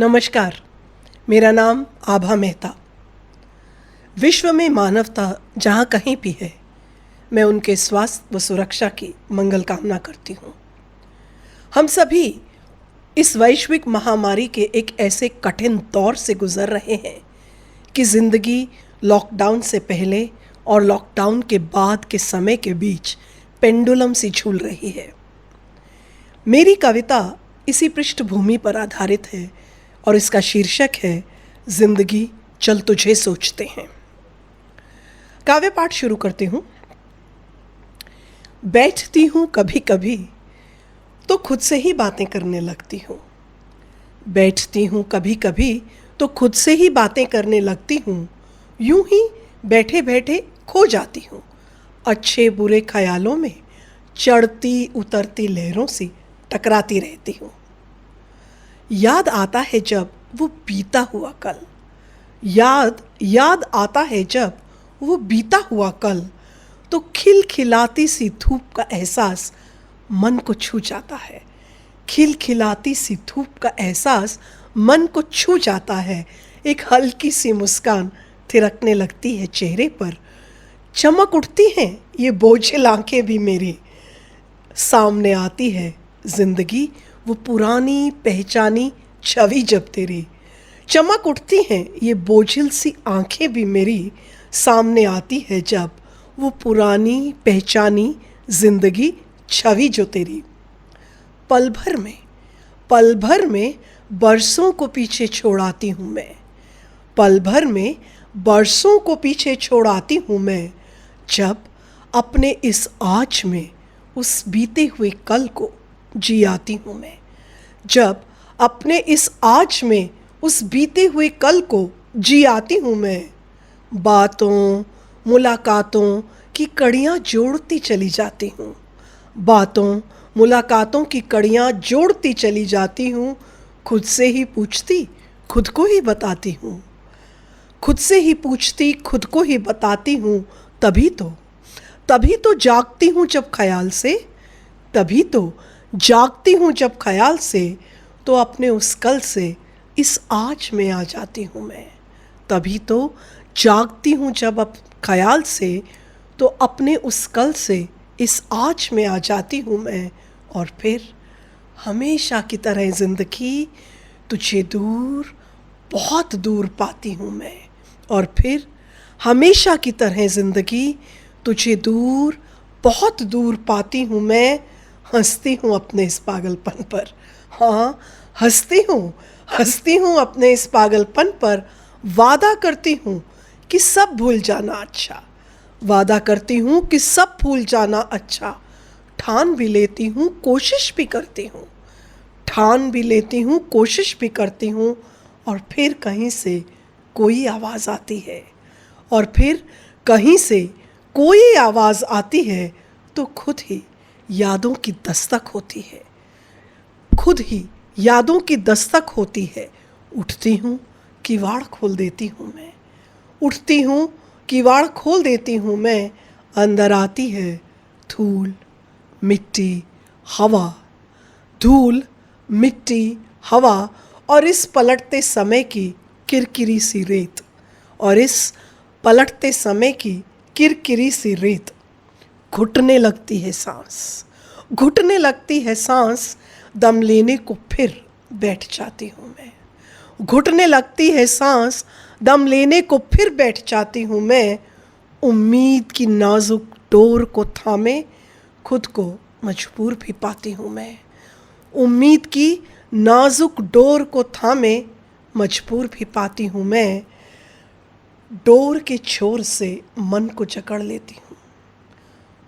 नमस्कार। मेरा नाम आभा मेहता। विश्व में मानवता जहाँ कहीं भी है, मैं उनके स्वास्थ्य व सुरक्षा की मंगल कामना करती हूँ। हम सभी इस वैश्विक महामारी के एक ऐसे कठिन दौर से गुजर रहे हैं कि ज़िंदगी लॉकडाउन से पहले और लॉकडाउन के बाद के समय के बीच पेंडुलम सी झूल रही है। मेरी कविता इसी पृष्ठभूमि पर आधारित है और इसका शीर्षक है जिंदगी चल तुझे सोचते हैं। काव्य पाठ शुरू करती हूँ। बैठती हूँ कभी कभी तो खुद से ही बातें करने लगती हूँ। बैठती हूँ कभी कभी तो खुद से ही बातें करने लगती हूँ। यूं ही बैठे बैठे खो जाती हूँ अच्छे बुरे ख्यालों में, चढ़ती उतरती लहरों से टकराती रहती हूँ। याद आता है जब वो बीता हुआ कल, याद आता है जब वो बीता हुआ कल, तो खिलखिलाती सी धूप का एहसास मन को छू जाता है। खिलखिलाती सी धूप का एहसास मन को छू जाता है। एक हल्की सी मुस्कान थिरकने लगती है चेहरे पर। चमक उठती हैं ये बोझिल आंखें भी मेरी। सामने आती है जिंदगी वो पुरानी पहचानी छवि जब तेरी। चमक उठती हैं ये बोझिल सी आंखें भी मेरी। सामने आती है जब वो पुरानी पहचानी जिंदगी छवि जो तेरी। पल भर में बरसों को पीछे छोड़ाती हूँ मैं। पल भर में बरसों को पीछे छोड़ाती हूँ मैं। जब अपने इस आज में उस बीते हुए कल को जी आती हूँ मैं। जब अपने इस आज में उस बीते हुए कल को जी आती हूँ मैं। बातों मुलाकातों की कड़ियाँ जोड़ती चली जाती हूँ। बातों मुलाकातों की कड़ियाँ जोड़ती चली जाती हूँ। खुद से ही पूछती खुद को ही बताती हूँ। खुद से ही पूछती खुद को ही बताती हूँ। तभी तो जागती हूँ जब ख्याल से। तभी तो जागती हूँ जब ख्याल से, तो अपने उस कल से इस आज में आ जाती हूँ मैं। तभी तो जागती हूँ जब अब ख्याल से, तो अपने उस कल से इस आज में आ जाती हूँ मैं। और फिर हमेशा की तरह ज़िंदगी तुझे दूर, बहुत दूर पाती हूँ मैं। और फिर हमेशा की तरह ज़िंदगी तुझे दूर, बहुत दूर पाती हूँ मैं। हंसती हूँ अपने इस पागलपन पर। हाँ, हंसती हूँ अपने इस पागलपन पर। वादा करती हूँ कि सब भूल जाना अच्छा। वादा करती हूँ कि सब भूल जाना अच्छा। ठान भी लेती हूँ, कोशिश भी करती हूँ। ठान भी लेती हूँ, कोशिश भी करती हूँ। और फिर कहीं से कोई आवाज़ आती है। और फिर कहीं से कोई आवाज़ आती है, तो खुद ही यादों की दस्तक होती है। खुद ही यादों की दस्तक होती है। उठती हूँ, किवाड़ खोल देती हूँ मैं। उठती हूँ, किवाड़ खोल देती हूँ मैं। अंदर आती है धूल मिट्टी हवा। धूल मिट्टी हवा और इस पलटते समय की किरकिरी सी रेत। और इस पलटते समय की किरकिरी सी रेत। घुटने लगती है सांस, घुटने लगती है सांस। दम लेने को फिर बैठ जाती हूँ मैं। घुटने लगती है सांस, दम लेने को फिर बैठ जाती हूँ मैं। उम्मीद की नाजुक डोर को थामे खुद को मजबूर भी पाती हूँ मैं। उम्मीद की नाजुक डोर को थामे मजबूर भी पाती हूँ मैं। डोर के छोर से मन को जकड़ लेती हूँ।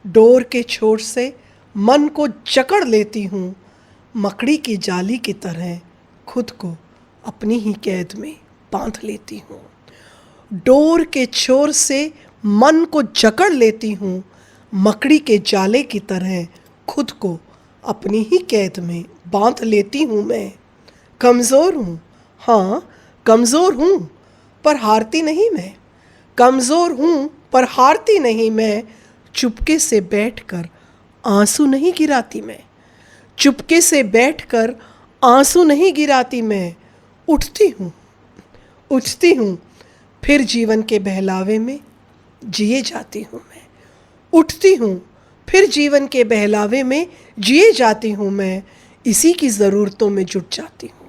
डोर के छोर से मन को जकड़ लेती हूँ। मकड़ी की जाली की तरह खुद को अपनी ही कैद में बांध लेती हूँ। डोर के छोर से मन को जकड़ लेती हूँ। मकड़ी के जाले की तरह खुद को अपनी ही कैद में बांध लेती हूँ मैं। कमज़ोर हूँ, हाँ कमज़ोर हूँ, पर हारती नहीं मैं। कमज़ोर हूँ पर हारती नहीं मैं। चुपके से बैठकर आंसू नहीं गिराती मैं। चुपके से बैठकर आंसू नहीं गिराती मैं। उठती हूँ, उठती हूँ, फिर जीवन के बहलावे में जिए जाती हूँ मैं। उठती हूँ, फिर जीवन के बहलावे में जिए जाती हूँ मैं। इसी की ज़रूरतों में जुट जाती हूँ,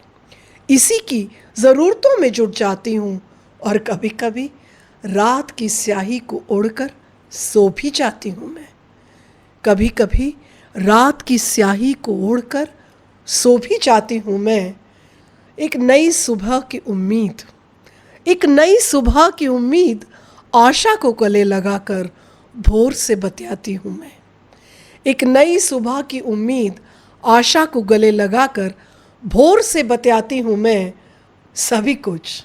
इसी की ज़रूरतों में जुट जाती हूँ। और कभी कभी रात की स्याही को ओढ़कर सो भी जाती हूँ मैं। कभी कभी रात की स्याही को ओढ़कर सो भी जाती हूँ मैं। एक नई सुबह की उम्मीद, एक नई सुबह की उम्मीद आशा को गले लगाकर भोर से बतियाती हूँ मैं। एक नई सुबह की उम्मीद आशा को गले लगाकर भोर से बतियाती हूँ मैं। सभी कुछ,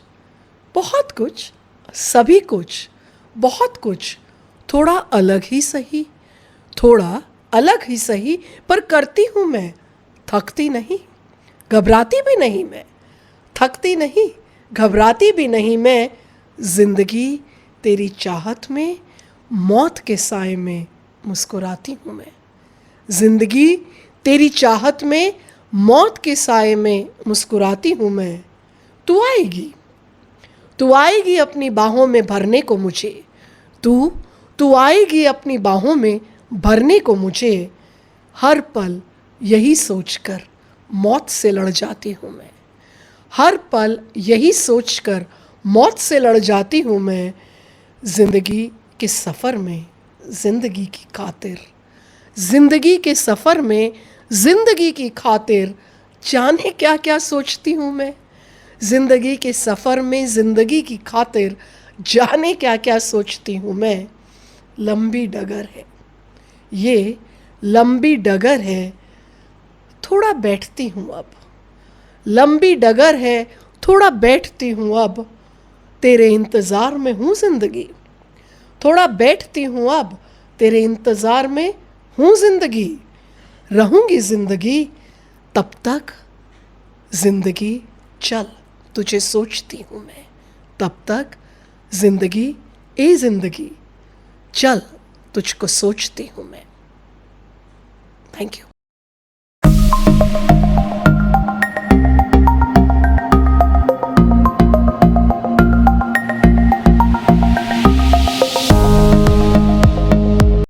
बहुत कुछ, सभी कुछ, बहुत कुछ, थोड़ा अलग ही सही, थोड़ा अलग ही सही, पर करती हूँ मैं। थकती नहीं, घबराती भी नहीं मैं। थकती नहीं, घबराती भी नहीं मैं। जिंदगी तेरी चाहत में, मौत के साए में मुस्कुराती हूँ मैं। जिंदगी तेरी चाहत में, मौत के साए में मुस्कुराती हूँ मैं। तू आएगी, तू आएगी अपनी बाहों में भरने को मुझे। तू आएगी अपनी बाहों में भरने को मुझे। हर पल यही सोचकर मौत से लड़ जाती हूँ मैं। हर पल यही सोचकर मौत से लड़ जाती हूँ मैं। ज़िंदगी के सफ़र में ज़िंदगी की खातिर, ज़िंदगी के सफ़र में ज़िंदगी की खातिर, जाने क्या क्या सोचती हूँ मैं। ज़िंदगी के सफ़र में ज़िंदगी की खातिर, जाने क्या क्या सोचती हूँ मैं। लंबी डगर है ये, लंबी डगर है, थोड़ा बैठती हूँ अब। लंबी डगर है, थोड़ा बैठती हूँ अब। तेरे इंतज़ार में हूँ ज़िंदगी, थोड़ा बैठती हूँ अब। तेरे इंतज़ार में हूँ ज़िंदगी, रहूँगी ज़िंदगी तब तक। ज़िंदगी चल, तुझे सोचती हूँ मैं तब तक। ज़िंदगी ए ज़िंदगी चल, तुझको सोचती हूँ मैं। Thank you.